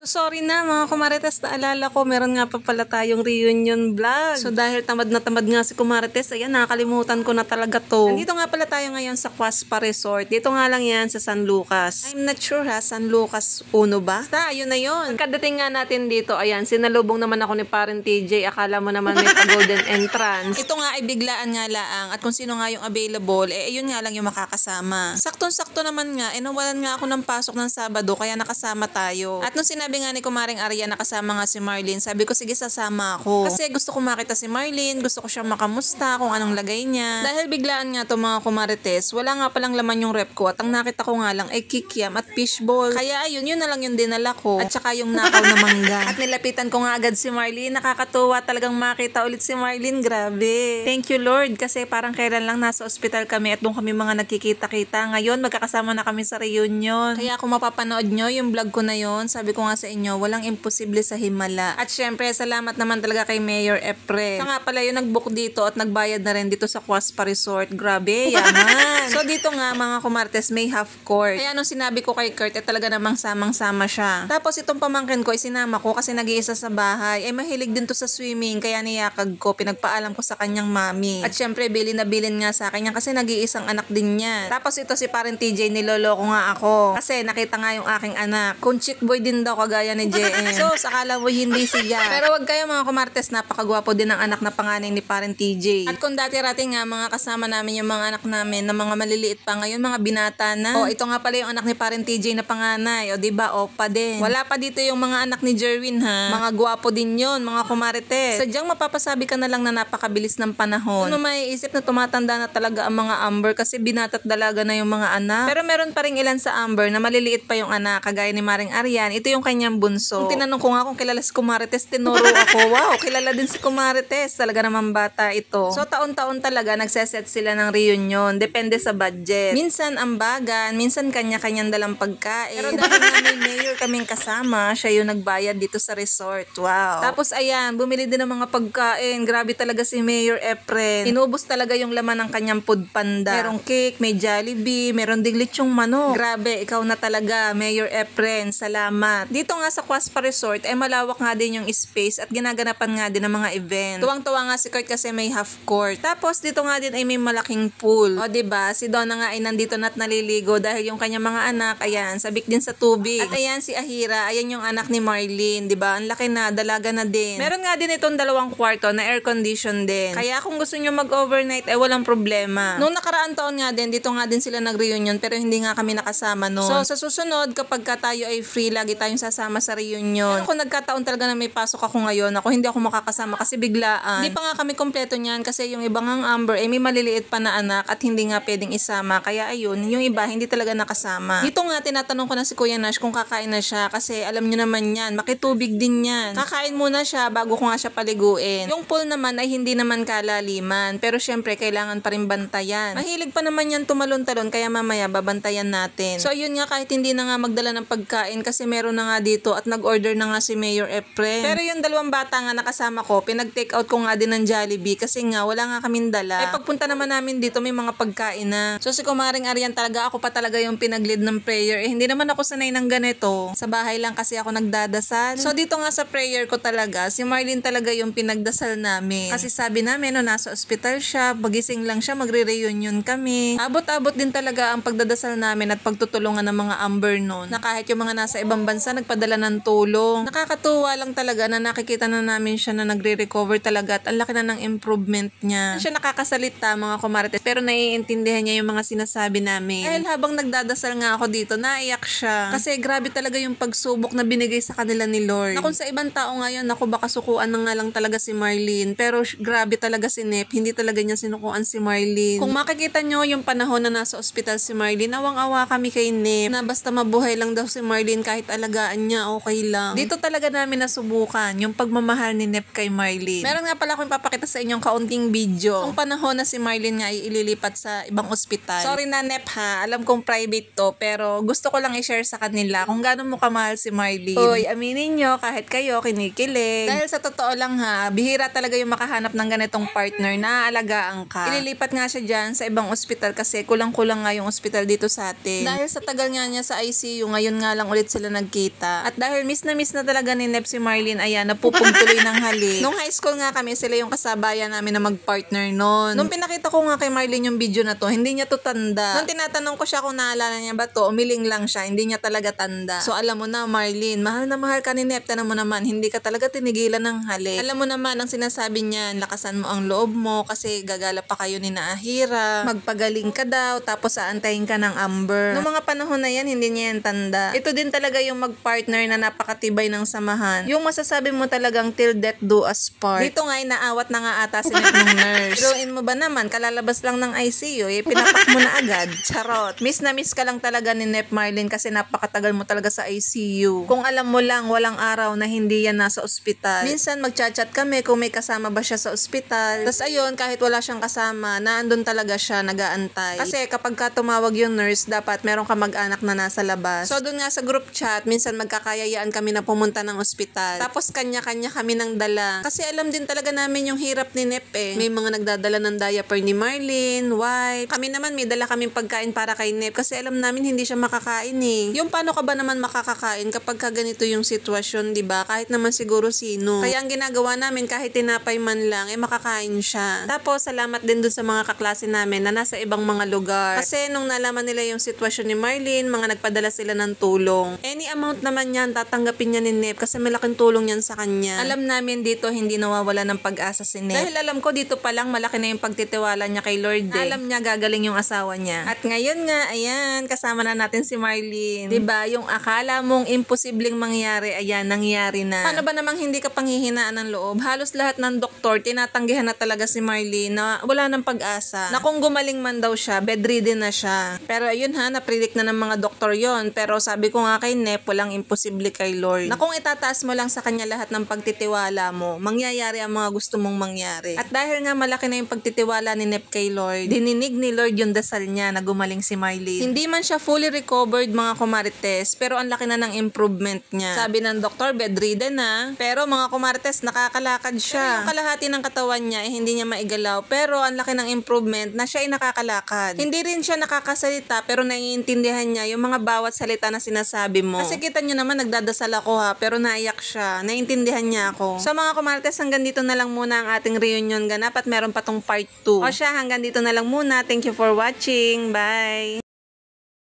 Sorry na mga kumarites, naalala ko meron nga pa pala tayong reunion vlog. So dahil tamad na tamad nga si kumarites, ayan nakalimutan ko na talaga to. Nandito nga pala tayo ngayon sa Quaspa Resort. Dito nga lang yan sa San Lucas. I'm not sure ha, San Lucas 1 ba? Basta, ayun na yun. Pagkadating nga natin dito, ayan, sinalubong naman ako ni Parent TJ. Akala mo naman may golden entrance. Ito nga ay biglaan nga laang. At kung sino nga yung available, ayun nga lang yung makakasama. Saktong-sakto naman nga, nawalan nga ako ng pasok ng Sabado, kaya nakasama tayo. At nung sinabi nga ni Kumaring Arya nakasama nga si Marlene, sabi ko sige sasama ako. Kasi gusto ko makita si Marlene, gusto ko siyang makamusta kung anong lagay niya. Dahil biglaan nga to mga kumarites, wala nga palang laman yung rep ko at ang nakita ko nga lang ay kikiam at fishball. Kaya ayun, yun na lang yung dinala ko. At saka yung nakaw na mangga. At nilapitan ko nga agad si Marlene, nakakatuwa talagang makita ulit si Marlene, grabe. Thank you Lord kasi parang kailan lang nasa ospital kami at doon kami mga nagkikita-kita. Ngayon magkakasama na kami sa reunion. Kaya kung mapapanood nyo yung vlog ko na yon, sabi ko nga sa inyo, walang imposible sa himala. At syempre, salamat naman talaga kay Mayor Epre. Siya nga pala yung nag-book dito at nagbayad na rin dito sa Quaspa Resort. Grabe, yaman. So dito nga mga kumartes, may half court. Kaya nung sinabi ko kay Kurt, talaga namang samang-sama siya. Tapos itong pamangkin ko, sinama ko kasi nag-iisa sa bahay. Mahilig din to sa swimming, kaya niyakag ko, pinagpaalam ko sa kanyang mami. At syempre, bilin na bilin nga sa kanya kasi nag-iisang anak din niya. Tapos ito si Parent TJ, niloloko nga ako. Kasi nakita nga yung aking anak. Kung chick boy din daw kagaya ni JM. So, sakala mo hindi siya. Pero wag kayo mga kumartes, napakagwapo din ang anak na panganay ni Parent TJ. At kung dati-rati nga, mga kasama namin yung mga anak namin na mga maliliit pa, ngayon mga binata na. Ito nga pala yung anak ni Parent TJ na panganay. Diba, opa din. Wala pa dito yung mga anak ni Jerwin ha. Mga gwapo din yun, mga kumarites. Sadyang mapapasabi ka na lang na napakabilis ng panahon. Ano maiisip na tumatanda na talaga ang mga Amber kasi binatat dalaga na yung mga anak. Pero meron pa rin ilan sa Amber na maliliit pa yung anak, kagaya ni Maring Aryan. Ito yung kanyang bunso. Kung tinanong ko nga kung kilala si Kumarites, tinuro ako. Wow, kilala din si Kumarites. Talaga naman bata ito. So, taon-taon talaga nagseset sila ng reunion. Depende sa budget. Minsan ambagan, minsan kanya-kanyang dalang pagkain. Pero dahil nga may mayor kaming kasama, siya yung nagbayad dito sa resort. Wow. Tapos ayan, bumili din ng mga pagkain. Grabe talaga si Mayor Efren. Inubos talaga yung laman ng kanyang food panda. Merong cake, may Jollibee, meron ding lechong manok. Grabe, ikaw na talaga, Mayor Efren. Salamat. Dito nga sa Quaspa Resort, malawak nga din yung space at ginaganapan nga din ng mga event. Tuwang-tuwa nga si Kurt kasi may half court. Tapos dito nga din ay may malaking pool. Diba, si Donna nga ay nandito na't naliligo dahil yung kanyang mga anak, ayan, sabik din sa tubig. At ayan si Ahira, ayan yung anak ni Marlene, diba? Ang laki na, dalaga na din. Meron nga din itong 2 kwarto na air condition din. Kaya kung gusto nyo mag-overnight, walang problema. Noong nakaraang taon nga din, dito nga din sila nag-reunion pero hindi nga kami nakasama noon. So sa susunod, kapag tayo ay free, lagi tayong sasama sa reunion. Pero kung nagkataon talaga na may pasok ako ngayon, hindi ako makakasama kasi biglaan. Hindi pa nga kami kompleto niyan kasi yung ibang ang Amber may maliliit pa na anak at hindi nga pwedeng isama. Kaya ayun, yung iba hindi talaga nakasama. Dito nga tinatanong ko na si Kuya Nash kung kakain na siya kasi alam niyo naman yan, makitubig din yan. Kakain muna siya bago ko nga siya paliguin. Yung pool naman ay hindi naman kalaliman pero syempre kailangan pa rin bantayan. Mahilig pa naman yan tumalon-talon kaya mamaya babantayan natin. So ayun nga, kahit hindi na nga magdala ng pagkain kasi meron na nga dito at nag-order na nga si Mayor Efren. Pero yung 2 bata nga nakasama ko, pinag-take out ko nga din ng Jollibee kasi nga wala nga kaming dala. Pagpunta naman namin dito may mga pagkain na. So si Kumaring Aryan talaga, ako pa talaga yung pinag-lead ng prayer. Hindi naman ako sanay ng ganito. Sa bahay lang kasi ako nagdadasal. So dito nga sa prayer ko talaga, si Marlene talaga yung pinagdasal namin. Kasi sabi namin, nasa ospital siya, magising lang siya, magre-reunion kami. Abot-abot din talaga ang pagdadasal namin at pagtutulungan ng mga Amber noon. Na kahit yung mga nasa ibang bansa nagpadala ng tulong. Nakakatuwa lang talaga na nakikita na namin siya na nagre-recover talaga at ang laki na ng improvement niya. Siya nakakasalita mga kumarites pero naiintindihan niya yung mga sinasabi namin. Dahil habang nagdadasal nga ako dito, naiyak siya. Kasi grabe talaga yung pagsubok na binigay sa kanila ni Lord. Na kung sa ibang tao ngayon, baka sukuan na nga lang talaga si Marlene. Pero grabe talaga si Nep, hindi talaga niya sinukuan si Marlene. Kung makikita nyo yung panahon na nasa ospital si Marlene, awang-awa kami kay Nep na basta mabuhay lang daw si Marlene kahit alagaan niya, okay lang. Dito talaga namin nasubukan yung pagmamahal ni Nep kay Marlene. Meron nga pala akong ipapakita sa inyong kaunting video. Kung panahon na si Marlene nga ay ililipat sa ibang ospital. Sorry na Nep ha, alam kong private to pero gusto ko lang i-share sa kanila kung gaano mo kamahal si Marlene. Uy, aminin nyo, kahit kayo kinikilig. Dahil sa totoo lang ha, bihira talaga yung makahanap ng ganitong partner na aalagaan ka. Ililipat nga siya dyan sa ibang ospital kasi kulang-kulang nga yung ospital dito sa atin. Dahil sa tagal nga niya sa ICU, ngayon nga lang ulit sila nagkita. tanda. At dahil miss na talaga ni Nep si Marlene, ayan, napupugtuloy ng halik. Nung high school nga kami, sila yung kasabayan namin na mag-partner noon. Nung pinakita ko nga kay Marlene yung video na to, hindi niya to tanda. Nung tinatanong ko siya kung naalala niya ba to, umiling lang siya, hindi niya talaga tanda. So alam mo na, Marlene, mahal na mahal ka ni Nep. Tanong mo naman, hindi ka talaga tinigilan ng halik. Alam mo naman, ang sinasabi niya, lakasan mo ang loob mo kasi gagala pa kayo ni Naahira. Magpagaling ka daw, tapos aantayin ka ng Amber. Noong mga panahon na yan, hindi niya yan tanda. Ito din talaga yung mag-partner na napakatibay ng samahan. Yung masasabi mo talagang till death do us part. Dito nga, naawat na nga ata si Nep ng nurse. Biruin mo ba naman, kalalabas lang ng ICU, pinapak mo na agad. Charot. Miss na miss ka lang talaga ni Nep, Marlene, kasi napakatagal mo talaga sa ICU. Kung alam mo lang, walang araw na hindi yan nasa ospital. Minsan magchat-chat kami kung may kasama ba siya sa ospital. Tapos ayun, kahit wala siyang kasama, naandun talaga siya, nag-aantay. Kasi kapag ka tumawag yung nurse, dapat meron ka mag-anak na nasa labas. So doon nga sa group chat, minsan magkakayayaan kami na pumunta ng ospital. Tapos kanya-kanya kami ng dala. Kasi alam din talaga namin yung hirap ni Nep May mga nagdadala ng diaper ni Marlene, wipe. Kami naman may dala kaming pagkain para kay Nep kasi alam namin hindi siya makakain Yung paano ka ba naman makakakain kapag ka ganito yung sitwasyon, 'di ba? Kahit naman siguro sino. Kaya ang ginagawa namin kahit tinapay man lang, makakain siya. Tapos salamat din dun sa mga kaklase namin na nasa ibang mga lugar. Kasi nung nalaman nila yung sitwasyon ni Marlene, mga nagpadala sila ng tulong. Any amount naman yan, tatanggapin niya ni Nep kasi malaking tulong yan sa kanya. Alam namin dito hindi nawawala ng pag-asa si Nep. Dahil alam ko dito pa lang malaki na yung pagtitiwala niya kay Lord. Alam niya gagaling yung asawa niya. At ngayon nga, ayan, kasama na natin si Marlene. 'Di ba? Yung akala mong imposibleng mangyari, ayan, nangyari na. Paano ba namang hindi ka panghihinaan ng loob? Halos lahat ng doktor tinatanggihan na talaga si Marlene na wala ng pag-asa. Na kung gumaling man daw siya, bedridden na siya. Pero ayun ha, napredict na ng mga doktor yon. Pero sabi ko nga kay Nep, walang imposible kay Lord. Na kung itataas mo lang sa kanya lahat ng pagtitiwala mo, mangyayari ang mga gusto mong mangyari. At dahil nga malaki na yung pagtitiwala ni Nep kay Lord, dininig ni Lord yung dasal niya na gumaling si Marlene. Hindi man siya fully recovered mga kumarites, pero ang laki na ng improvement niya. Sabi ng doktor, bedridden na. Pero mga kumarites, nakakalakad siya. Yung kalahati ng katawan niya, hindi niya maigalaw. Pero ang laki ng improvement na siya ay nakakalakad. Hindi rin siya nakakasalita, pero naiintindihan niya yung mga bawat salita na sinasabi mo. Kasi kita niyo naman, nagdadasal ako ha, pero naiyak siya. Naiintindihan niya ako. So mga kumarites, hanggang dito na lang muna ang ating reunion ganap at meron pa tong part 2. O siya, hanggang dito na lang muna. Thank you for watching. Bye!